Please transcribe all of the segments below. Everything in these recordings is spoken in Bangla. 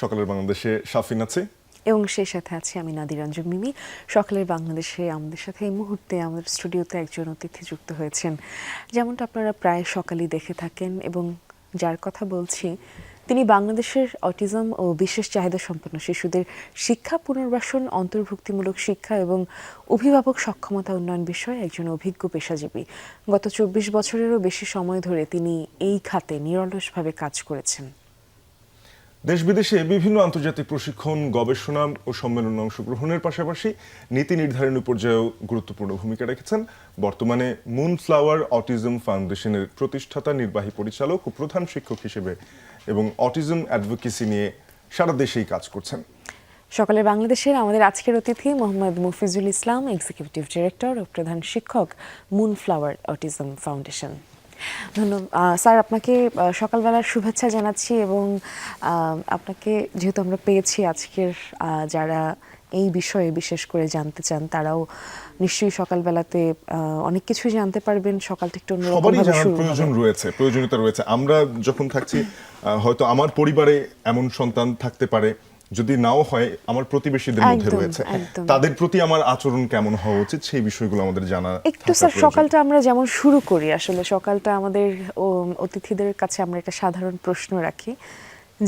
সকালের বাংলাদেশে শাফিন আছে এবং সেই সাথে আছি আমি নাদিরাঞ্জন মিমি। সকালের বাংলাদেশে আমাদের সাথে এই মুহূর্তে আমাদের স্টুডিওতে একজন অতিথি যুক্ত হয়েছেন, যেমনটা আপনারা প্রায় সকালেই দেখে থাকেন এবং যার কথা বলছি তিনি বাংলাদেশের অটিজম ও বিশেষ চাহিদা সম্পন্ন শিশুদের শিক্ষা পুনর্বাসন, অন্তর্ভুক্তিমূলক শিক্ষা এবং অভিভাবক সক্ষমতা উন্নয়ন বিষয়ে একজন অভিজ্ঞ পেশাজীবী। গত ২৪ বছরেরও বেশি সময় ধরে তিনি এই খাতে নিরলসভাবে কাজ করেছেন। দেশ বিদেশে বিভিন্ন আন্তর্জাতিক প্রশিক্ষণ, গবেষণা ও সম্মেলনে অংশগ্রহণের পাশাপাশি নীতি নির্ধারণী পর্যায়েও গুরুত্বপূর্ণ ভূমিকা রেখেছেন। বর্তমানে মুনফ্লাওয়ার অটিজম ফাউন্ডেশনের প্রতিষ্ঠাতা, নির্বাহী পরিচালক ও প্রধান শিক্ষক হিসেবে এবং অটিজম অ্যাডভোকেসি নিয়ে সারা দেশেই কাজ করছেন। সকালের বাংলাদেশের আমাদের আজকের অতিথি মোহাম্মদ মফিজুল ইসলাম, এক্সিকিউটিভ ডিরেক্টর ও প্রধান শিক্ষক, মুনফ্লাওয়ার অটিজম ফাউন্ডেশন। ধন্যবাদ স্যার, আপনাকে সকালবেলার শুভেচ্ছা জানাচ্ছি এবং আপনাকে যেহেতু আমরা পেয়েছি আজকের যারা এই বিষয়ে বিশেষ করে জানতে চান তারাও নিশ্চয়ই সকালবেলাতে অনেক কিছুই জানতে পারবেন। সকালটা একটু সবারই জানার প্রয়োজনীয়তা রয়েছে। আমরা যখন থাকছি, হয়তো আমার পরিবারে এমন সন্তান থাকতে পারে, যদি নাও হয় আমার প্রতিবেশীদের মধ্যে রয়েছে, তাদের প্রতি আমার আচরণ কেমন হওয়া উচিত সেই বিষয়গুলো আমাদের জানা একটু। স্যার, সকালটা আমরা যেমন শুরু করি, আসলে সকালটা আমাদের অতিথিদের কাছে আমরা একটা সাধারণ প্রশ্ন রাখি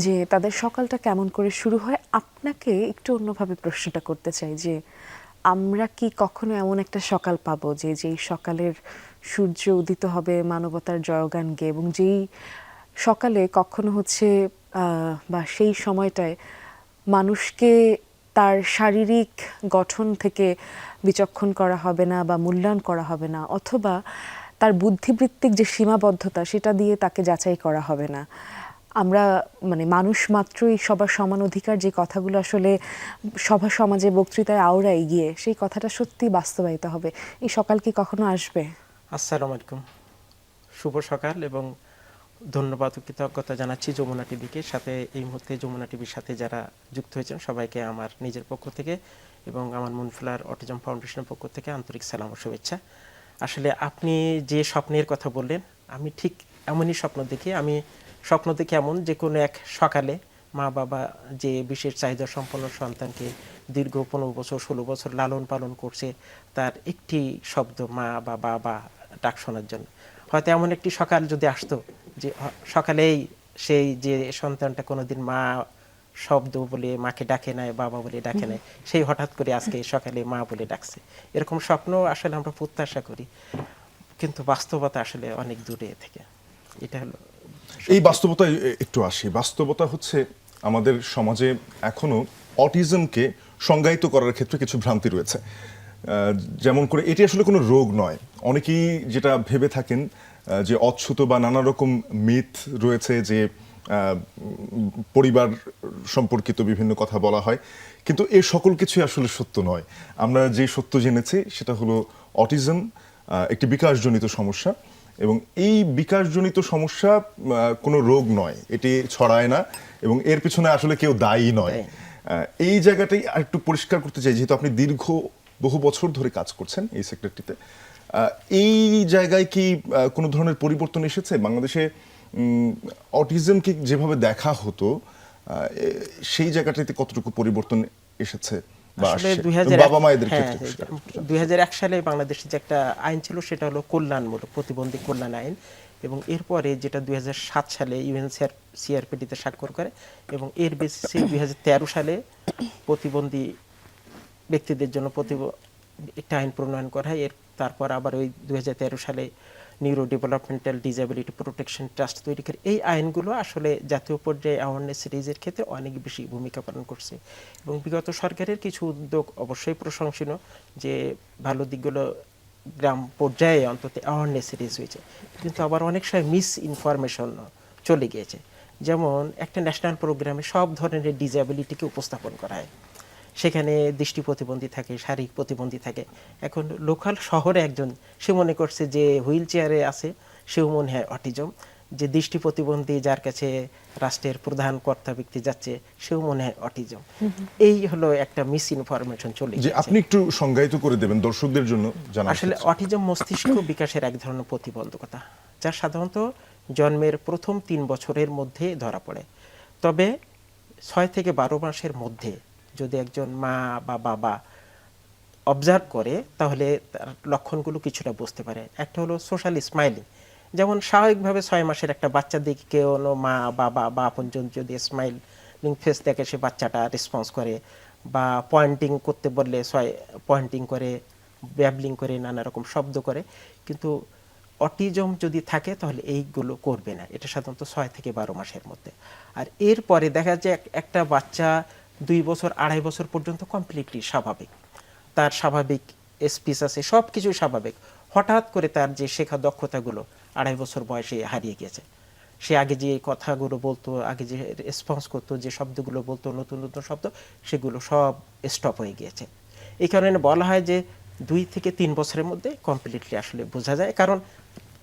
যে তাদের সকালটা কেমন করে শুরু হয়। আপনাকে একটু অন্যভাবে প্রশ্নটা করতে চাই যে আমরা কি কখনো এমন একটা সকাল পাবো যে যেই সকালের সূর্য উদিত হবে মানবতার জয়গান গেয়ে, এবং যেই সকালে কখনো হচ্ছে বা সেই সময়টায় মানুষকে তার শারীরিক গঠন থেকে বিচক্ষণ করা হবে না বা মূল্যায়ন করা হবে না, অথবা তার বুদ্ধিবৃত্তিক যে সীমাবদ্ধতা সেটা দিয়ে তাকে যাচাই করা হবে না। আমরা মানুষ মাত্রই সবার সমান অধিকার, যে কথাগুলো আসলে সভা সমাজে বক্তৃতায় আওড়ায় গিয়ে সেই কথাটা সত্যি বাস্তবায়িত হবে। এই সকাল কি কখনো আসবে? আসসালামু আলাইকুম, শুভ সকাল এবং ধন্যবাদ ও কৃতজ্ঞতা জানাচ্ছি যমুনা টিভিকে, সাথে এই মুহূর্তে যমুনা টিভির সাথে যারা যুক্ত হয়েছেন সবাইকে আমার নিজের পক্ষ থেকে এবং আমার মুনফ্লাওয়ার অটিজম ফাউন্ডেশনের পক্ষ থেকে আন্তরিক সালাম ও শুভেচ্ছা। আসলে আপনি যে স্বপ্নের কথা বললেন, আমি ঠিক এমনই স্বপ্ন দেখি। আমি স্বপ্ন দেখি এমন যে কোনো এক সকালে মা বাবা যে বিশেষ চাহিদা সম্পন্ন সন্তানকে দীর্ঘ 15 বছর 16 বছর লালন পালন করছে, তার একটি শব্দ মা বা বাবা ডাক শোনার জন্য। হয়তো এমন একটি সকাল যদি আসতো যে সকালেই সেই যে সন্তানটা কোনোদিন মা শব্দ বলে মাকে ডাকে নাই, বাবা বলে ডাকে নাই, সেই হঠাৎ করে আজকে সকালে মা বলে ডাকছে। এরকম স্বপ্ন আসলে আমরা প্রত্যাশা করি, কিন্তু বাস্তবতা আসলে অনেক দূরে থেকে। এটা হলো এই বাস্তবতায় একটু আসি। বাস্তবতা হচ্ছে আমাদের সমাজে এখনো অটিজমকে সংজ্ঞায়িত করার ক্ষেত্রে কিছু ভ্রান্তি রয়েছে। যেমন করে এটি আসলে কোনো রোগ নয়। অনেকেই যেটা ভেবে থাকেন যে অচ্ছুত বা নানা রকম মিথ রয়েছে, যে পরিবার সম্পর্কিত বিভিন্ন কথা বলা হয়, কিন্তু এ সকল কিছুই আসলে সত্য নয়। আমরা যে সত্য জেনেছি সেটা হলো অটিজম একটি বিকাশজনিত সমস্যা, এবং এই বিকাশজনিত সমস্যা কোনো রোগ নয়, এটি ছড়ায় না এবং এর পিছনে আসলে কেউ দায়ী নয়। এই জায়গাটাই আরেকটু পরিষ্কার করতে চাই, যেহেতু আপনি বহু বছর ধরে কাজ করছেন এই সেক্টরটিতে। এই জায়গায় কি কোনো ধরনের পরিবর্তন এসেছে? বাংলাদেশে অটিজমকে যেভাবে দেখা হতো সেই জায়গাটাতে কতটুকু পরিবর্তন এসেছে? আসলে 2001 সালে বাংলাদেশে যে একটা আইন ছিল সেটা হলো কল্যাণমূলক প্রতিবন্ধী কল্যাণ আইন, এবং এরপরে যেটা 2007 সালে ইউএনসিআরপিডিতে স্বাক্ষর করে, এবং এর বেসিসে 2013 সালে প্রতিবন্ধী ব্যক্তিদের জন্য একটা আইন প্রণয়ন করা হয়। তারপর আবার ওই 2013 সালে neuro developmental disability protection trust তৈরি করে। এই আইনগুলো আসলে জাতীয় পর্যায়ে অ্যাওয়ারনেস রেজের ক্ষেত্রে অনেক বেশি ভূমিকা পালন করছে, এবং বিগত সরকারের কিছু উদ্যোগ অবশ্যই প্রশংসনীয়, যে ভালো দিকগুলো গ্রাম পর্যায়ে অন্তত অ্যাওয়ারনেস রেজ হয়েছে, কিন্তু আবার অনেক সময় মিস ইনফরমেশন চলে গিয়েছে। যেমন একটা ন্যাশনাল প্রোগ্রামে সব ধরনের ডিসএবিলিটিকে উপস্থাপন করা হয়, সেখানে দৃষ্টি প্রতিবন্ধী থাকে, শারীরিক প্রতিবন্ধী থাকে। এখন লোকাল শহরে একজন সে মনে করছে যে হুইল চেয়ারে আছে, সেও মনে হয় অটিজম। যে দৃষ্টি প্রতিবন্ধী যার কাছে রাষ্ট্রের প্রধান কর্তা ব্যক্তি যাচ্ছে, সেও মনে হয় অটিজম। এই হলো একটা মিস ইনফরমেশন চলে গেছে। আপনি একটু সংজ্ঞায়িত করে দেবেন দর্শকদের জন্য। আসলে অটিজম মস্তিষ্ক বিকাশের এক ধরনের প্রতিবন্ধকতা, যা সাধারণত জন্মের প্রথম 3 বছরের মধ্যে ধরা পড়ে। তবে 6 থেকে 12 মাসের মধ্যে যদি একজন মা বা বাবা অবজার্ভ করে তাহলে তার লক্ষণগুলো কিছুটা বুঝতে পারে। একটা হলো সোশ্যাল স্মাইলিং, যেমন স্বাভাবিকভাবে 6 মাসের একটা বাচ্চা দিকে কেউ মা বাবা বা আপনজন যদি স্মাইলিং ফেস দেখে সে বাচ্চাটা রেসপন্স করে, বা পয়েন্টিং করতে বললে পয়েন্টিং করে, ব্যাবলিং করে, নানা রকম শব্দ করে। কিন্তু অটিজম যদি থাকে তাহলে এইগুলো করবে না, এটা সাধারণত 6 থেকে 12 মাসের মধ্যে। আর এরপরে দেখা যায় একটা বাচ্চা 2 বছর 2.5 বছর পর্যন্ত কমপ্লিটলি স্বাভাবিক, তার স্বাভাবিক স্পিচ আছে, সব কিছুই স্বাভাবিক। হঠাৎ করে তার যে শেখা দক্ষতাগুলো 2.5 বছর বয়সে হারিয়ে গিয়েছে। সে আগে যে কথাগুলো বলতো, আগে যে রেসপন্স করতো, যে শব্দগুলো বলতো, নতুন নতুন শব্দ, সেগুলো সব স্টপ হয়ে গিয়েছে। এই কারণে বলা হয় যে 2 থেকে 3 বছরের মধ্যে কমপ্লিটলি আসলে বোঝা যায়, কারণ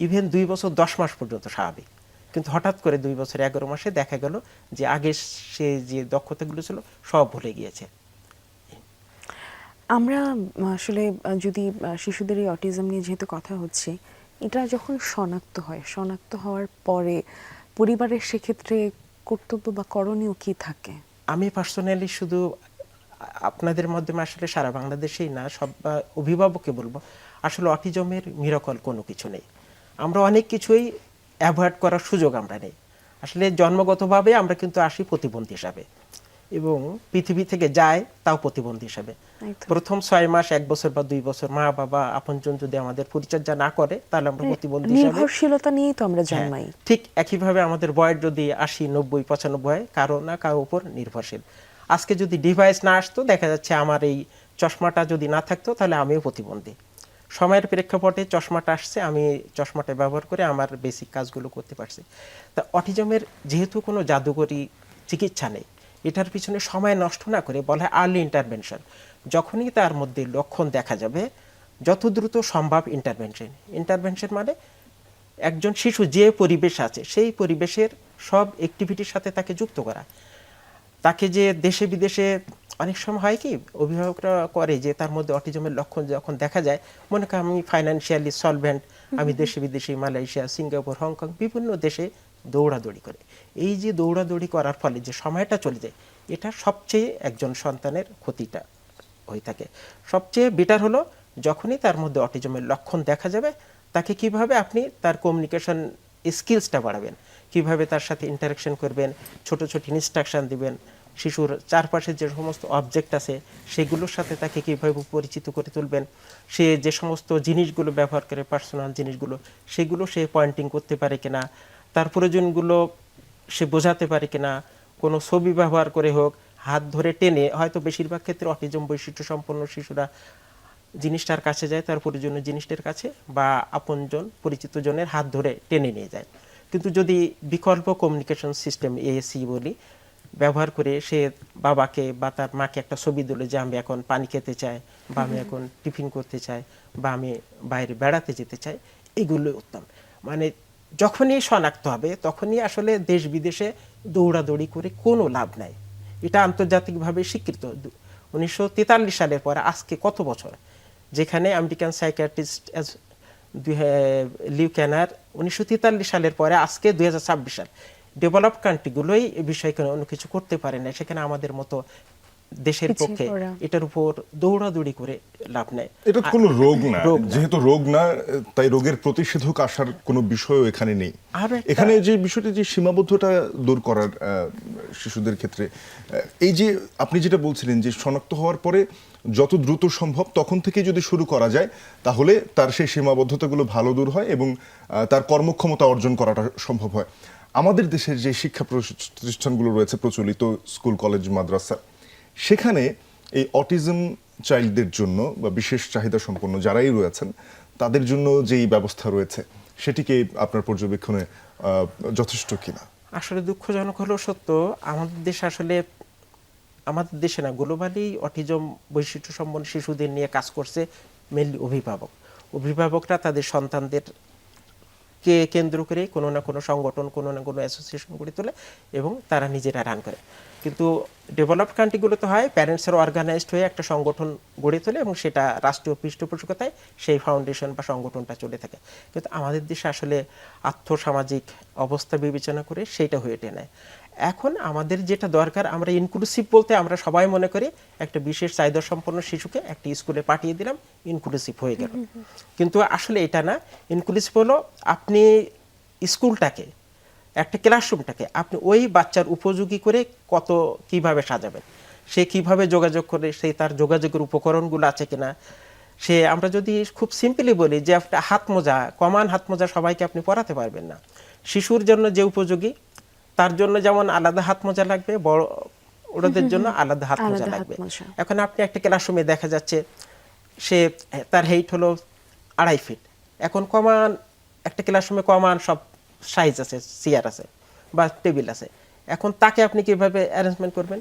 ইভেন 2 বছর 10 মাস পর্যন্ত স্বাভাবিক, কিন্তু হঠাৎ করে 2 বছর 11 মাসে দেখা গেল যে আগে সে যে দক্ষতাগুলো ছিল সব ভুলে গিয়েছে। আমরা আসলে যদি শিশুদের এই অটিজম নিয়ে যেহেতু কথা হচ্ছে, এটা যখন শনাক্ত হওয়ার পরে পরিবারের সেক্ষেত্রে কর্তব্য বা করণীয় কি থাকে? আমি পার্সোনালি শুধু আপনাদের মাধ্যমে আসলে সারা বাংলাদেশেই না, সব অভিভাবককে বলবো, আসলে অটিজমের মিরাকল কোনো কিছু নেই। আমরা অনেক কিছুই অ্যাভয়েড করার সুযোগ আমরা নেই। আসলে জন্মগতভাবে আমরা কিন্তু আসি প্রতিবন্ধী হিসাবে, এবং পৃথিবী থেকে যায় তাও প্রতিবন্ধী হিসাবে। একদম। প্রথম 6 মাস, 1 বছর বা 2 বছর মা বাবা আপনজন যদি আমাদের পরিচর্যা না করে, তাহলে আমরা প্রতিবন্ধী হিসাবে, নির্ভরশীলতা নিয়েই তো আমরা হ্যাঁ, জন্মাই। ঠিক একইভাবে আমাদের বয়স যদি 80, 90, 95 হয়, কারো না কারো উপর নির্ভরশীল। আজকে যদি ডিভাইস না আসতো, দেখা যাচ্ছে আমার এই চশমাটা যদি না থাকতো, তাহলে আমিও প্রতিবন্ধী। সময়ের প্রেক্ষাপটে চশমাটা আসছে, আমি চশমাটা ব্যবহার করে আমার বেসিক কাজগুলো করতে পারছি। তা অটিজমের যেহেতু কোনো জাদুকরী চিকিৎসা নেই, এটার পিছনে সময় নষ্ট না করে বলা হয় আর্লি ইন্টারভেনশন। যখনই তার মধ্যে লক্ষণ দেখা যাবে, যত দ্রুত সম্ভব ইন্টারভেনশন মানে একজন শিশু যে পরিবেশ আছে সেই পরিবেশের সব অ্যাক্টিভিটির সাথে তাকে যুক্ত করা। তাকে যে দেশে বিদেশে অনেক সময় হয় কি, অভিভাবকরা করে যে তার মধ্যে অটিজমের লক্ষণ যখন দেখা যায়, মনে করেন আমি ফাইন্যান্সিয়ালি সলভেন্ট, আমি দেশে বিদেশে মালয়েশিয়া, সিঙ্গাপুর, হংকং, বিভিন্ন দেশে দৌড়াদৌড়ি করে। এই যে দৌড়াদৌড়ি করার ফলে যে সময়টা চলে যায়, এটা সবচেয়ে একজন সন্তানের ক্ষতিটা হয়ে থাকে। সবচেয়ে বেটার হলো যখনই তার মধ্যে অটিজমের লক্ষণ দেখা যাবে, তাকে কিভাবে আপনি তার কমিউনিকেশন স্কিলসটা বাড়াবেন, কিভাবে তার সাথে ইন্টারাকশন করবেন, ছোট ছোট ইনস্ট্রাকশন দিবেন, শিশুর চারপাশে যে সমস্ত অবজেক্ট আছে সেগুলোর সাথে তাকে কিভাবে পরিচিত করে তুলবেন, সে যে সমস্ত জিনিসগুলো ব্যবহার করে, পার্সোনাল জিনিসগুলো, সেগুলো সে পয়েন্টিং করতে পারে কিনা, তার প্রয়োজনগুলো সে বোঝাতে পারে কিনা, কোনো ছবি ব্যবহার করে হোক, হাত ধরে টেনে, হয়তো বেশিরভাগ ক্ষেত্রে অটিজম বৈশিষ্ট্য সম্পন্ন শিশুরা জিনিসটার কাছে যায়, তার প্রয়োজনীয় জিনিসটার কাছে, বা আপনজন পরিচিত জনের হাত ধরে টেনে নিয়ে যায়। কিন্তু যদি বিকল্প কমিউনিকেশন সিস্টেম এএসি বলি ব্যবহার করে সে বাবাকে বা তার মাকে একটা ছবি দিল যে আমি এখন পানি খেতে চাই, বা আমি এখন টিফিন করতে চাই, বা আমি বাইরে বেড়াতে যেতে চাই, এগুলোই উত্তম। মানে যখনই শনাক্ত হবে তখনই আসলে দেশ বিদেশে দৌড়াদৌড়ি করে কোনো লাভ নাই। এটা আন্তর্জাতিকভাবে স্বীকৃত। 1943 সালের পরে আজকে কত বছর, যেখানে আমেরিকান সাইকিয়াট্রিস্ট লিউ ক্যানার 1943 সালের পরে আজকে 2026 সাল, ডেভেলপ কান্ট্রিগুলোই এই বিষয়ে কোনো কিছু করতে পারে না। সেখানে আমাদের মতো দেশের পিছিয়ে পক্ষে পড়া। এটার উপর দৌড়াদৌড়ি করে লাভ নেই। এটা কোনো রোগ না, রোগ না। যেহেতু রোগ না, তাই রোগের প্রতিষেধক আসার কোনো বিষয়ও এখানে নেই। আরো একটা- এখানে যে বিষয়টি, যে সীমাবদ্ধতা দূর করার শিশুদের ক্ষেত্রে, এই যে আপনি যেটা বলছিলেন যে শনাক্ত হওয়ার পরে যত দ্রুত সম্ভব তখন থেকে যদি শুরু করা যায়, তাহলে তার সেই সীমাবদ্ধতাগুলো ভালো দূর হয় এবং তার কর্মক্ষমতা অর্জন করাটা সম্ভব হয়। আমাদের দেশের যে শিক্ষা প্রতিষ্ঠানগুলো রয়েছে প্রচলিত, স্কুল, কলেজ, মাদ্রাসা, সেখানে এই অটিজম চাইল্ডদের জন্য বা বিশেষ চাহিদা সম্পন্ন যারাই রয়েছেন তাদের জন্য যেই ব্যবস্থা রয়েছে, সেটিকে আপনার পর্যবেক্ষণে যথেষ্ট কিনা? আসলে দুঃখজনক হলেও সত্য, আমাদের দেশে আসলে, আমাদের দেশে না, গ্লোবালি অটিজম বৈশিষ্ট্য সম্পন্ন শিশুদের নিয়ে কাজ করছে মেনলি অভিভাবকরা তাদের সন্তানদের কে কেন্দ্র করে কোনো না কোনো সংগঠন, কোনো না কোনো অ্যাসোসিয়েশন গড়ে তোলে এবং তারা নিজেরা রান করে। কিন্তু ডেভেলপড কান্ট্রিগুলোতে হয় প্যারেন্টসরা অর্গানাইজড হয়ে একটা সংগঠন গড়ে তোলে এবং সেটা রাষ্ট্রীয় পৃষ্ঠপোষকতায় সেই ফাউন্ডেশন বা সংগঠনটা চলে থাকে। কিন্তু আমাদের দেশে আসলে আর্থসামাজিক অবস্থা বিবেচনা করে সেইটা হয়ে ওঠে না। এখন আমাদের যেটা দরকার, আমরা ইনক্লুসিভ বলতে আমরা সবাই মনে করি একটা বিশেষ চাহিদা সম্পন্ন শিশুকে একটা স্কুলে পাঠিয়ে দিলাম, ইনক্লুসিভ হয়ে গেল। কিন্তু আসলে এটা না। ইনক্লুসিভ হলো আপনি স্কুলটাকে, একটা ক্লাসরুমটাকে আপনি ওই বাচ্চার উপযোগী করে কিভাবে সাজাবেন, সে কিভাবে যোগাযোগ করে, সেই তার যোগাযোগের উপকরণগুলো আছে কিনা। সে আমরা যদি খুব সিম্পলি বলি যে একটা হাত মোজা, কমান হাত মোজা সবাইকে আপনি পরাতে পারবেন না। শিশুর জন্য যে উপযোগী তার জন্য যেমন আলাদা হাত মোজা লাগবে, বড় ওদের জন্য আলাদা হাত মোজা আলাদা হাত লাগবে। মোজা। এখন আপনি একটা ক্লাসরুমে দেখা যাচ্ছে সে তার হাইট হলো 2.5 ফিট। এখন কমান একটা ক্লাসরুমে কমান সব সাইজ আছে, চেয়ার আছে বা টেবিল আছে। এখন তাকে আপনি কিভাবে অ্যারেঞ্জমেন্ট করবেন?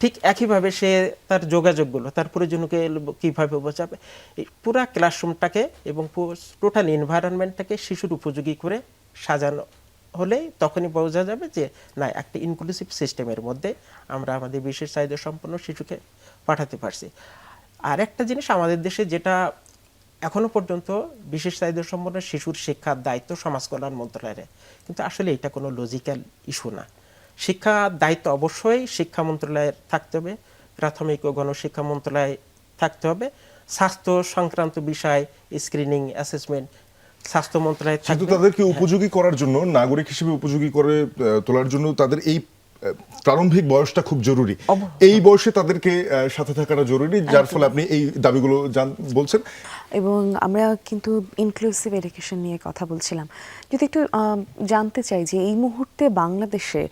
ঠিক একইভাবে সে তার যোগাযোগগুলো, তার প্রয়োজনকে কিভাবে বোঝাবে, এই পুরা ক্লাসরুমটাকে এবং টোটাল এনভায়রনমেন্টটাকে শিশুর উপযোগী করে সাজানো হলে তখনই বোঝা যাবে যে না, একটা ইনক্লুসিভ সিস্টেমের মধ্যে আমরা আমাদের বিশেষ চাহিদা সম্পন্ন শিশুকে পাঠাতে পারছি। আর একটা জিনিস আমাদের দেশে যেটা এখনো পর্যন্ত বিশেষ চাহিদা সম্পন্ন শিশুর শিক্ষার দায়িত্ব সমাজ কল্যাণ মন্ত্রণালয়ের, কিন্তু আসলে এটা কোনো লজিক্যাল ইস্যু না। শিক্ষার দায়িত্ব অবশ্যই শিক্ষা মন্ত্রণালয়ের থাকতে হবে, প্রাথমিক ও গণশিক্ষা মন্ত্রণালয় থাকতে হবে। স্বাস্থ্য সংক্রান্ত বিষয়, স্ক্রিনিং, অ্যাসেসমেন্ট স্বাস্থ্য মন্ত্রণালয় কিন্তু থাকবে। তাদেরকে উপযোগী করার জন্য, নাগরিক হিসেবে উপযোগী করে তোলার জন্য তাদের এই প্রারম্ভিক বয়সটা খুব জরুরি। এই বয়সে তাদেরকে সাথে থাকাটা জরুরি, যার ফলে আপনি এই দাবিগুলো বলছেন। এবং আমরা কিন্তু ইনক্লুসিভ এডুকেশন নিয়ে কথা বলছিলাম। যদি একটু জানতে চাই যে এই মুহূর্তে বাংলাদেশে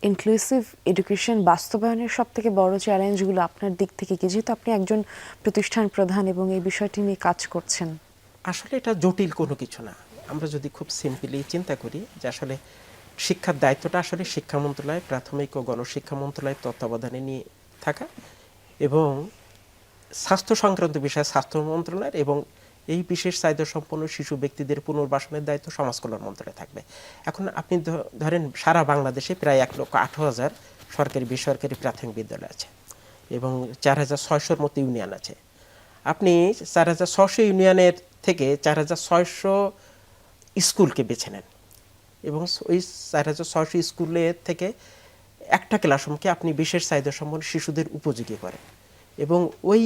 ইনক্লুসিভ এডুকেশন বাস্তবায়নের সব থেকে বড় চ্যালেঞ্জগুলো আপনার দিক থেকে কি, যেহেতু আপনি একজন প্রতিষ্ঠান প্রধান এবং এই বিষয়টি নিয়ে কাজ করছেন? আসলে এটা জটিল কোনো কিছু না। আমরা যদি খুব সিম্পলি চিন্তা করি যে আসলে শিক্ষার দায়িত্বটা আসলে শিক্ষা মন্ত্রণালয়, প্রাথমিক ও গণশিক্ষা মন্ত্রণালয়ের তত্ত্বাবধানে নিয়ে থাকা, এবং স্বাস্থ্য সংক্রান্ত বিষয় স্বাস্থ্য মন্ত্রণালয়ের, এবং এই বিশেষ চাহিদা সম্পন্ন শিশু ব্যক্তিদের পুনর্বাসনের দায়িত্ব সমাজ কল্যাণ মন্ত্রণালয়ে থাকবে। এখন আপনি ধরেন সারা বাংলাদেশে প্রায় 1,08,000 সরকারি বেসরকারি প্রাথমিক বিদ্যালয় আছে এবং 4,600-র মতো ইউনিয়ন আছে। আপনি 4,600 ইউনিয়নের থেকে 4,600 স্কুলকে বেছে নেন এবং ওই 4,600 স্কুলের থেকে একটা ক্লাসরুমকে আপনি বিশেষ চাহিদা সম্পন্ন শিশুদের উপযোগী করেন এবং ওই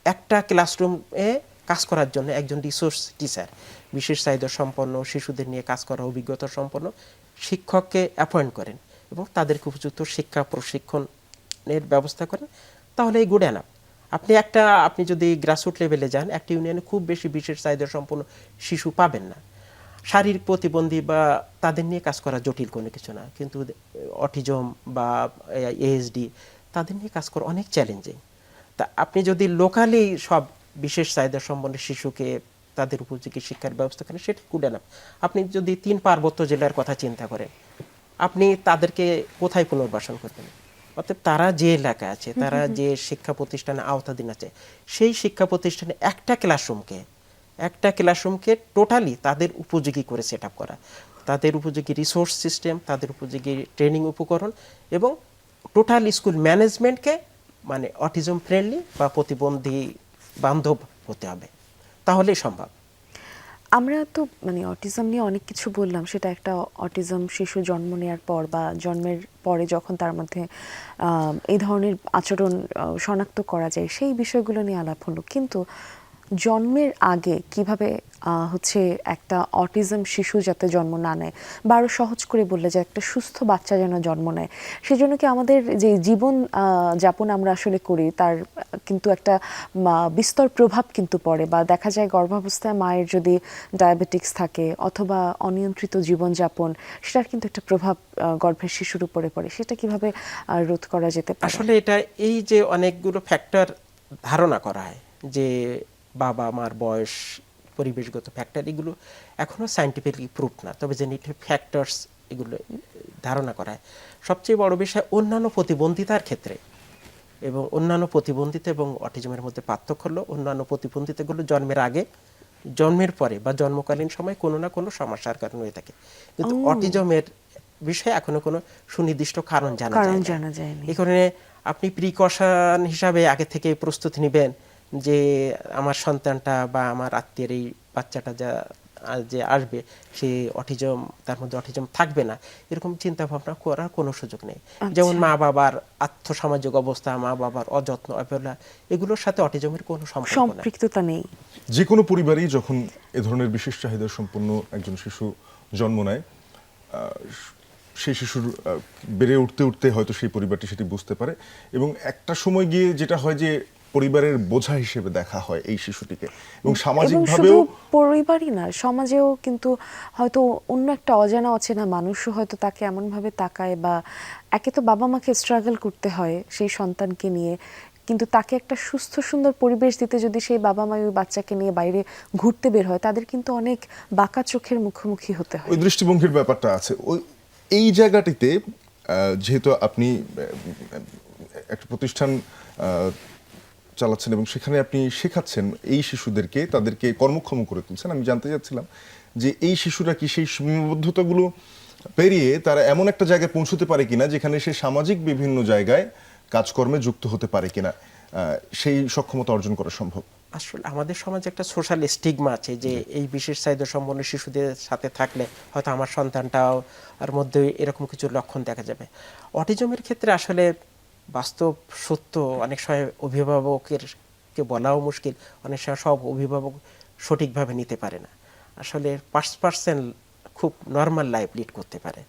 একটা ক্লাসরুমে কাজ করার জন্য একজন রিসোর্স টিচার, বিশেষ চাহিদা সম্পন্ন শিশুদের নিয়ে কাজ করার অভিজ্ঞতা সম্পন্ন শিক্ষককে অ্যাপয়েন্ট করেন এবং তাদেরকে উপযুক্ত শিক্ষা প্রশিক্ষণের ব্যবস্থা করেন, তাহলে এই গুড এনাফ। আপনি যদি গ্রাসরুট লেভেলে যান, একটা ইউনিয়নে খুব বেশি বিশেষ চাহিদা সম্পন্ন শিশু পাবেন না। শারীরিক প্রতিবন্ধী বা তাদের নিয়ে কাজ করা জটিল কোনো কিছু না, কিন্তু অটিজম বা এএসডি তাদের নিয়ে কাজ করা অনেক চ্যালেঞ্জিং। তা আপনি যদি লোকালি সব বিশেষ চাহিদা সম্পন্ন শিশুকে তাদের উপযোগী শিক্ষার ব্যবস্থা করেন, সেটা গুড এনাফ। আপনি যদি 3 পার্বত্য জেলার কথা চিন্তা করেন, আপনি তাদেরকে কোথায় পুনর্বাসন করবেন? অর্থাৎ তারা যে এলাকায় আছে, তারা যে শিক্ষা প্রতিষ্ঠানে আওতাধীন আছে, সেই শিক্ষা প্রতিষ্ঠানে একটা ক্লাসরুমকে টোটালি তাদের উপযোগী করে সেট আপ করা, তাদের উপযোগী রিসোর্স সিস্টেম, তাদের উপযোগী ট্রেনিং উপকরণ এবং টোটাল স্কুল ম্যানেজমেন্টকে মানে অটিজম ফ্রেন্ডলি বা প্রতিবন্ধী বান্ধব হতে হবে, তাহলেই সম্ভব। আমরা তো মানে অটিজম নিয়ে অনেক কিছু বললাম, সেটা একটা অটিজম শিশু জন্ম নেওয়ার পর বা জন্মের পরে যখন তার মধ্যে এই ধরনের আচরণ শনাক্ত করা যায়, সেই বিষয়গুলো নিয়ে আলাপ হলো। কিন্তু জন্মের আগে কিভাবে হচ্ছে একটা অটিজম শিশু যাতে জন্ম না নেয়, বা আরও সহজ করে বললে যে একটা সুস্থ বাচ্চা যেন জন্ম নেয়, সেজন্য কি আমাদের যে জীবন যাপন আমরা আসলে করি তার কিন্তু একটা বিস্তর প্রভাব কিন্তু পড়ে, বা দেখা যায় গর্ভাবস্থায় মায়ের যদি ডায়াবেটিক্স থাকে অথবা অনিয়ন্ত্রিত জীবনযাপন, সেটার কিন্তু একটা প্রভাব গর্ভের শিশুর উপরে পড়ে। সেটা কিভাবে রোধ করা যেতে পারে? আসলে এটা এই যে অনেকগুলো ফ্যাক্টর ধারণা করা হয় যে বাবা মার বয়স, পরিবেশগত ফ্যাক্টর, এগুলো এখনো সায়েন্টিফিকলি প্রুফ না, তবে জেনেটিক ফ্যাক্টরস এগুলো ধারণা করা হয়। সবচেয়ে বড় বিষয় অন্যান্য প্রতিবন্ধিতার ক্ষেত্রে, এবং অন্যান্য প্রতিবন্ধিতা এবং অটিজমের মধ্যে পার্থক্য হলো অন্যান্য প্রতিবন্ধিতাগুলো জন্মের আগে, জন্মের পরে বা জন্মকালীন সময় কোনো না কোনো সমস্যার কারণ হয়ে থাকে, কিন্তু অটিজমের বিষয়ে এখনো কোনো সুনির্দিষ্ট কারণ জানা যায়নি। এই কারণে আপনি প্রিকশন হিসাবে আগে থেকে প্রস্তুতি নেবেন যে আমার সন্তানটা বা আমার আত্মীয়ের এই বাচ্চাটা যা যে আসবে সে অটিজম, তার মধ্যে অটিজম থাকবে না, এরকম চিন্তা ভাবনা করার কোনো সুযোগ নেই। যেমন মা বাবার আর্থসামাজিক অবস্থা, মা বাবার অযত্ন অবহেলা, এগুলোর সাথে অটিজমের কোনো সম্পর্ক নেই। সম্পৃক্ততা নেই। যে কোনো পরিবারই যখন এ ধরনের বিশেষ চাহিদা সম্পন্ন একজন শিশু জন্ম নেয়, সেই শিশুর বেড়ে উঠতে উঠতে হয়তো সেই পরিবারটি সেটি বুঝতে পারে, এবং একটা সময় গিয়ে যেটা হয় যে পরিবারের বোঝা হিসেবে দেখা হয় এই শিশুটিকে, এবং এবং সামাজিকভাবেও শুধু পরিবারই না, সমাজেও কিন্তু হয়তো অন্য একটা অজানা অচেনা মানুষও হয়তো তাকে এমনভাবে তাকায়, বা একে তো বাবা মাকে স্ট্রাগল করতে হয় সেই সন্তানকে নিয়ে, কিন্তু তাকে একটা সুস্থ সুন্দর পরিবেশ দিতে যদি সেই বাবা মা ওই বাচ্চাকে নিয়ে বাইরে ঘুরতে বের হয়, তাদের কিন্তু অনেক বাঁকা চোখের মুখোমুখি হতে হয়। ওই দৃষ্টিভঙ্গির ব্যাপারটা আছে। ওই এই জায়গাটিতে যেহেতু আপনি একটা প্রতিষ্ঠান চালাচ্ছেন এবং সেখানে আপনি শেখাচ্ছেন এই শিশুদেরকে, তাদেরকে কর্মক্ষম করে তুলছেন, আমি জানতে চাচ্ছিলাম যে এই শিশুরা কি সেই সীমাবদ্ধতাগুলো পেরিয়ে তারা এমন একটা জায়গায় পৌঁছতে পারে কিনা যেখানে সে সামাজিক বিভিন্ন জায়গায় কাজকর্মে যুক্ত হতে পারে কিনা, সেই সক্ষমতা অর্জন করা সম্ভব? আসলে আমাদের সমাজে একটা সোশ্যাল স্টিগমা আছে যে এই বিশেষ চাহিদা সম্পন্ন শিশুদের সাথে থাকলে হয়তো আমার সন্তানটাও আর মধ্যে এরকম কিছু লক্ষণ দেখা যাবে। অটিজমের ক্ষেত্রে আসলে বাস্তব সত্য অনেক সময় অভিভাবকেরকে বলাও মুশকিল, অনেক সময় সব অভিভাবক সঠিকভাবে নিতে পারে না। আসলে 5% খুব নর্মাল লাইফ লিড করতে পারে,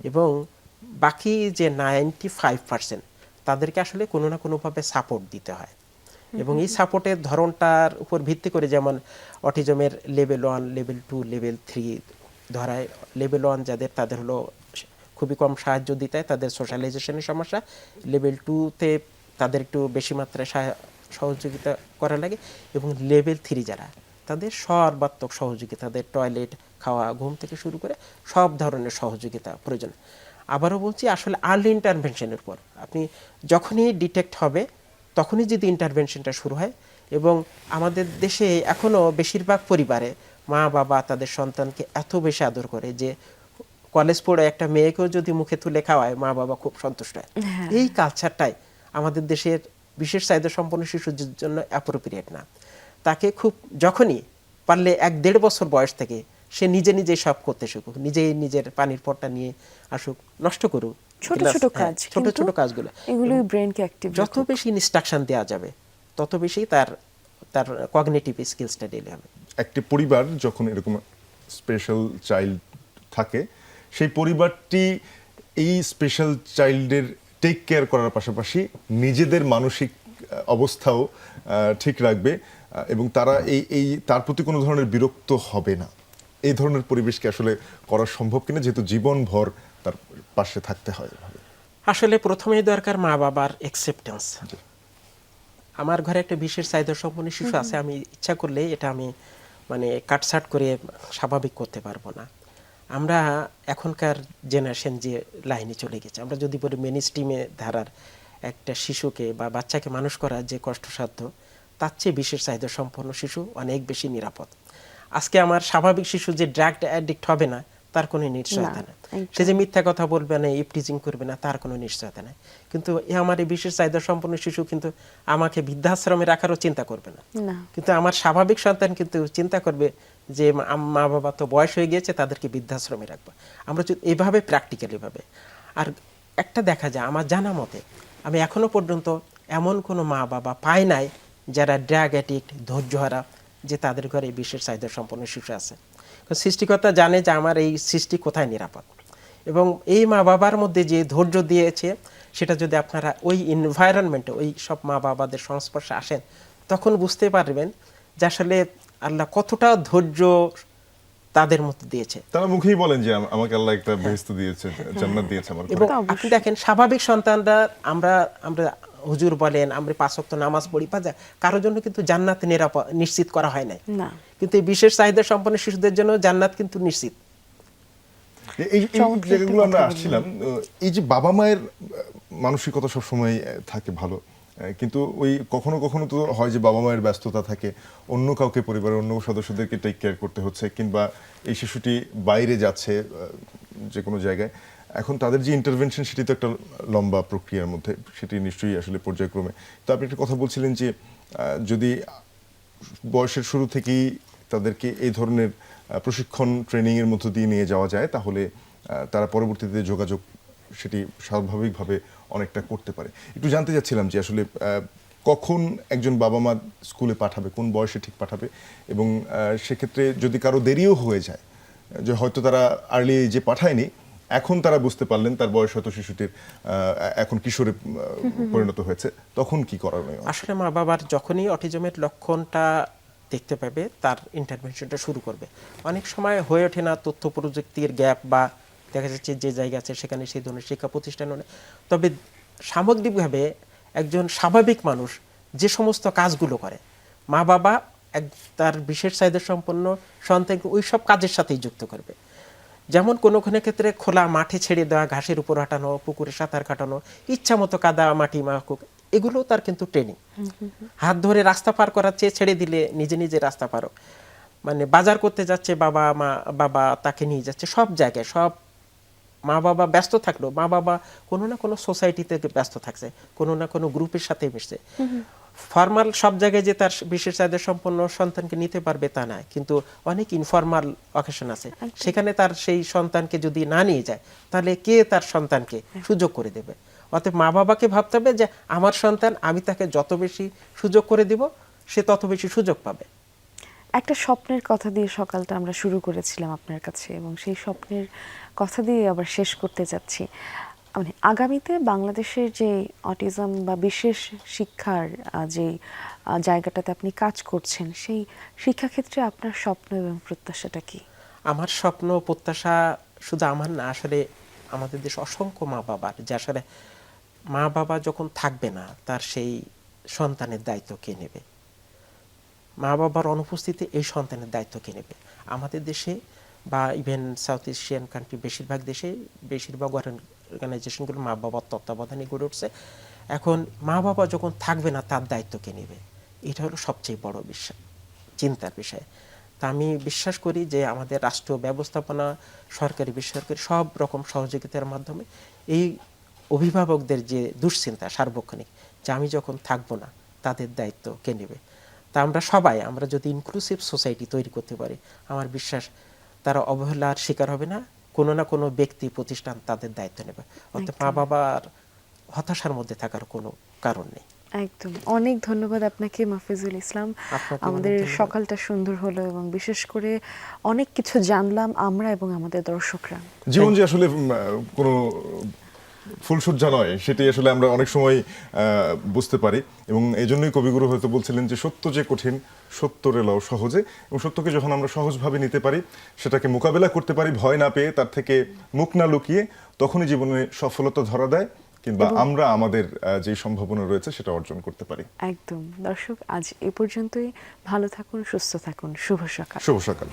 এবং বাকি যে 95% তাদেরকে আসলে কোনো না কোনোভাবে সাপোর্ট দিতে হয়। এবং এই সাপোর্টের ধরনটার উপর ভিত্তি করে, যেমন অটিজমের লেভেল 1, লেভেল 2, লেভেল 3 ধরায়। লেভেল 1 যাদের, তাদের হলো খুবই কম সাহায্য দিতে হয়, তাদের সোশ্যালাইজেশনের সমস্যা। লেভেল 2-তে তাদের একটু বেশি মাত্রায় সহযোগিতা করা লাগে, এবং লেভেল 3 যারা, তাদের সর্বাত্মক সহযোগিতা, তাদের টয়লেট, খাওয়া, ঘুম থেকে শুরু করে সব ধরনের সহযোগিতা প্রয়োজন। আবারও বলছি, আসলে আর্লি ইন্টারভেনশনের উপর, আপনি যখনই ডিটেক্ট হবে তখনই যদি ইন্টারভেনশনটা শুরু হয়। এবং আমাদের দেশে এখনো বেশিরভাগ পরিবারে মা বাবা তাদের সন্তানকে এত বেশি আদর করে যে কলেজ পড়ে একটা মেয়েকেও যদি মুখে তুলে খাওয়ায়, মা বাবা খুব সন্তুষ্ট হয়। এই কালচারটাই আমাদের দেশের বিশেষ চাহিদা সম্পন্ন শিশুদের জন্য অ্যাপ্রোপ্রিয়েট না। তাকে খুব যখনই পারলে 1-1.5 বছর বয়স থেকে সে নিজে নিজে সব করতে শিখুক, নিজেই নিজের পানির পটটা নিয়ে আসুক, নষ্ট করুক ছোট ছোট কাজ, ছোট ছোট কাজগুলো, এগুলোই ব্রেনকে অ্যাক্টিভ যত বেশি ইনস্ট্রাকশন দেওয়া যাবে তত বেশি তার কগনিটিভ স্কিলসটা ডেভেলপ হবে। একটি পরিবার যখন এরকম স্পেশাল চাইল্ড থাকে, সেই পরিবারটি এই স্পেশাল চাইল্ডের টেক কেয়ার করার পাশাপাশি নিজেদের মানসিক অবস্থাও ঠিক রাখবে, এবং তারা এই তার প্রতি কোনো ধরনের বিরক্ত হবে না। এই ধরনের পরিবেশকে আসলে করা সম্ভব কিনা, যেহেতু জীবনভর তার পাশে থাকতে হয়? আসলে প্রথমেই দরকার মা বাবার অ্যাকসেপ্টেন্স। আমার ঘরে একটা বিশেষ চাহিদা সম্পন্ন শিশু আছে, আমি ইচ্ছা করলে এটা আমি মানে কাটছাট করে স্বাভাবিক করতে পারবো না। আমরা এখনকার জেনারেশন যে লাইনে চলে গেছে, আমরা যদি বলি মেন স্ট্রিমে ধারার একটা শিশুকে বা বাচ্চাকে মানুষ করা যে কষ্টসাধ্য, তার চেয়ে বিশেষ চাহিদা সম্পন্ন শিশু অনেক বেশি নিরাপদ। আজকে আমার স্বাভাবিক শিশু যে ড্রাগ অ্যাডিক্ট হবে না, তার কোনো নিশ্চয়তা নেই। সে যে মিথ্যা কথা বলবে না, ইপটিজিং করবে না, তার কোনো নিশ্চয়তা নেই। কিন্তু আমার এই বিশেষ চাহিদা সম্পন্ন শিশু কিন্তু আমাকে বৃদ্ধাশ্রমে রাখারও চিন্তা করবে না। কিন্তু আমার স্বাভাবিক সন্তান কিন্তু চিন্তা করবে যে মা বাবা তো বয়স হয়ে গিয়েছে, তাদেরকে বৃদ্ধাশ্রমে রাখবো। আমরা যদি এভাবে প্র্যাকটিক্যালি ভাবে, আর একটা দেখা যায় আমার জানা মতে আমি এখনো পর্যন্ত এমন কোনো মা বাবা পাই নাই যারা ড্রাগ অ্যাডিক্ট, ধৈর্যহারা, যে তাদের ঘরে বিশেষ চাহিদা সম্পন্ন শিশু আছে। সৃষ্টিকর্তা জানে যে আমার এই সৃষ্টি কোথায় নিরাপদ, এবং এই মা বাবার মধ্যে যে ধৈর্য দিয়েছে, সেটা যদি আপনারা ওই এনভায়রনমেন্টে ওই সব মা বাবাদের সংস্পর্শে আসেন, তখন বুঝতে পারবেন যে আসলে আল্লাহ কতটা ধৈর্য তাদের মধ্যে দিয়েছে। তারা মুখেই বলেন যে আমাকে আল্লাহ একটা বেহেশত দিয়েছে, জান্নাত দিয়েছে আমার ঘরে। এবং আপনি দেখেন স্বাভাবিক সন্তানরা, আমরা হুজুর বলেন, আমরা 5 ওয়াক্ত নামাজ পড়ি, কারোর জন্য কিন্তু জান্নাত নিশ্চিত করা হয় নাই। কিন্তু এই বিশেষ চাহিদা সম্পন্ন শিশুদের জন্য জান্নাত কিন্তু নিশ্চিত। এই জায়গাগুলো আমরা আসছিলাম, এই যে বাবা মায়ের মানসিকতা সবসময় থাকে ভালো, কিন্তু ওই কখনো কখনো তো হয় যে বাবা মায়ের ব্যস্ততা থাকে, অন্য কাউকে, পরিবারের অন্য সদস্যদেরকে টেক কেয়ার করতে হচ্ছে, কিংবা এই শিশুটি বাইরে যাচ্ছে যে কোনো জায়গায়। এখন তাদের যে ইন্টারভেনশন, সেটি তো একটা লম্বা প্রক্রিয়ার মধ্যে, সেটি নিশ্চয়ই আসলে পর্যায়ক্রমে। তো আপনি একটা কথা বলছিলেন যে যদি বয়সের শুরু থেকেই তাদেরকে এই ধরনের প্রশিক্ষণ ট্রেনিংয়ের মধ্য দিয়ে নিয়ে যাওয়া যায়, তাহলে তারা পরবর্তীতে যোগাযোগ সেটি স্বাভাবিকভাবে অনেকটা করতে পারে। একটু জানতে চাচ্ছিলাম যে আসলে কখন একজন বাবা মা স্কুলে পাঠাবে, কোন বয়সে ঠিক পাঠাবে, এবং সেক্ষেত্রে যদি কারো দেরিও হয়ে যায়, যে হয়তো তারা আর্লি এজে পাঠায়নি, এখন তারা বুঝতে পারলেন তার বয়স হয়তো শিশুটির এখন কিশোরে পরিণত হয়েছে, তখন কি করণীয়? আসলে মা বাবার যখনই অটিজমের লক্ষণটা দেখতে পাবে তার ইন্টারভেনশনটা শুরু করবে। অনেক সময় হয়ে ওঠে না, তথ্য প্রযুক্তির গ্যাপ, বা দেখা যাচ্ছে যে জায়গা আছে সেখানে সেই ধরনের শিক্ষা প্রতিষ্ঠান নেই। তবে সামগ্রিকভাবে একজন স্বাভাবিক মানুষ যে সমস্ত কাজগুলো করে, মা বাবা তার বিশেষ চাহিদা সম্পন্ন সন্তানকে ওই সব কাজের সাথেই যুক্ত করবে। যেমন কোনো কোনো ক্ষেত্রে খোলা মাঠে ছেড়ে দেওয়া, ঘাসের উপর হাঁটানো, পুকুরে সাঁতার কাটানো, ইচ্ছা মতো কাদা মাটি মাখুক, এগুলো তার কিন্তু ট্রেনিং। হাত ধরে রাস্তা পার করাচ্ছে, ছেড়ে দিলে নিজে নিজে রাস্তা পারো। মানে বাজার করতে যাচ্ছে, বাবা তাকে নিয়ে যাচ্ছে, সব জায়গায় সব মা বাবা ব্যস্ত থাকলো, মা বাবা কোনো না কোনো সোসাইটিতে ব্যস্ত থাকছে, কোনো না কোনো গ্রুপের সাথে মিশছে। ফর্মাল সব জায়গায় যে তার বিশেষ চাহিদা সম্পন্ন সন্তানকে নিতে পারবে তা না, কিন্তু অনেক ইনফর্মাল অকেশন আছে, সেখানে তার সেই সন্তানকে যদি না নিয়ে যায়, তাহলে কে তার সন্তানকে সুযোগ করে দেবে? অতএব মা বাবাকে ভাবতে হবে যে আমার সন্তান, আমি তাকে যত বেশি সুযোগ করে দিব, সে তত বেশি সুযোগ পাবে। একটা স্বপ্নের কথা দিয়ে সকালটা আমরা শুরু করেছিলাম আপনার কাছে, এবং সেই স্বপ্নের কথা দিয়ে আবার শেষ করতে যাচ্ছি। মানে আগামীতে বাংলাদেশের যে অটিজম বা বিশেষ শিক্ষার যে জায়গাটাতে আপনি কাজ করছেন, সেই শিক্ষাক্ষেত্রে আপনার স্বপ্ন এবং প্রত্যাশাটা কি? আমার স্বপ্ন প্রত্যাশা শুধু আমার না, আসলে আমাদের দেশে অসংখ্য মা বাবার, যে আসলে মা বাবা যখন থাকবে না, তার সেই সন্তানের দায়িত্ব কে নেবে? মা বাবার অনুপস্থিতিতে এই সন্তানের দায়িত্ব কে নেবে? আমাদের দেশে বা ইভেন সাউথ এশিয়ান কান্ট্রি বেশিরভাগ দেশে, বেশিরভাগ অর্গানাইজেশনগুলো মা বাবার তত্ত্বাবধানে গড়ে উঠছে। এখন মা বাবা যখন থাকবে না, তার দায়িত্ব কে নেবে? এটা হলো সবচেয়ে বড় চিন্তার বিষয়। তা আমি বিশ্বাস করি যে আমাদের রাষ্ট্রীয় ব্যবস্থাপনা, সরকারি বেসরকারি সব রকম সহযোগিতার মাধ্যমে এই অভিভাবকদের যে দুশ্চিন্তা সার্বক্ষণিক, যে আমি যখন থাকবো না, তাদের দায়িত্ব কে নেবে? তা আমরা যদি ইনক্লুসিভ সোসাইটি তৈরি করতে পারি, আমার বিশ্বাস তারা অবহেলার শিকার হবে না, কোনো না কোনো ব্যক্তি প্রতিষ্ঠান তাদের দায়িত্ব নেবে। অর্থাৎ মা বাবার হতাশার মধ্যে থাকার কোনো কারণ নেই। একদম। অনেক ধন্যবাদ আপনাকে মাহফিজুল ইসলাম। আমাদের সকালটা সুন্দর হলো, এবং বিশেষ করে অনেক কিছু জানলাম আমরা এবং আমাদের দর্শকরা। জীবন যে আসলে কোনো ফুলসজ্জা নয়, সেটি আসলে আমরা অনেক সময় বুঝতে পারি, এবং এই জন্যই কবিগুরু হয়তো বলছিলেন যে সত্য যে কঠিন, সত্যরে লও সহজে। এবং সত্যকে যখন আমরা সহজভাবে নিতে পারি, সেটাকে মোকাবেলা করতে পারি ভয় না পেয়ে, তার থেকে মুখ না লুকিয়ে, তখনই জীবনে সফলতা ধরা দেয়, কিংবা আমরা আমাদের যে সম্ভাবনা রয়েছে সেটা অর্জন করতে পারি। একদম। দর্শক, আজ এ পর্যন্তই। ভালো থাকুন, সুস্থ থাকুন। শুভ সকাল। শুভ সকাল।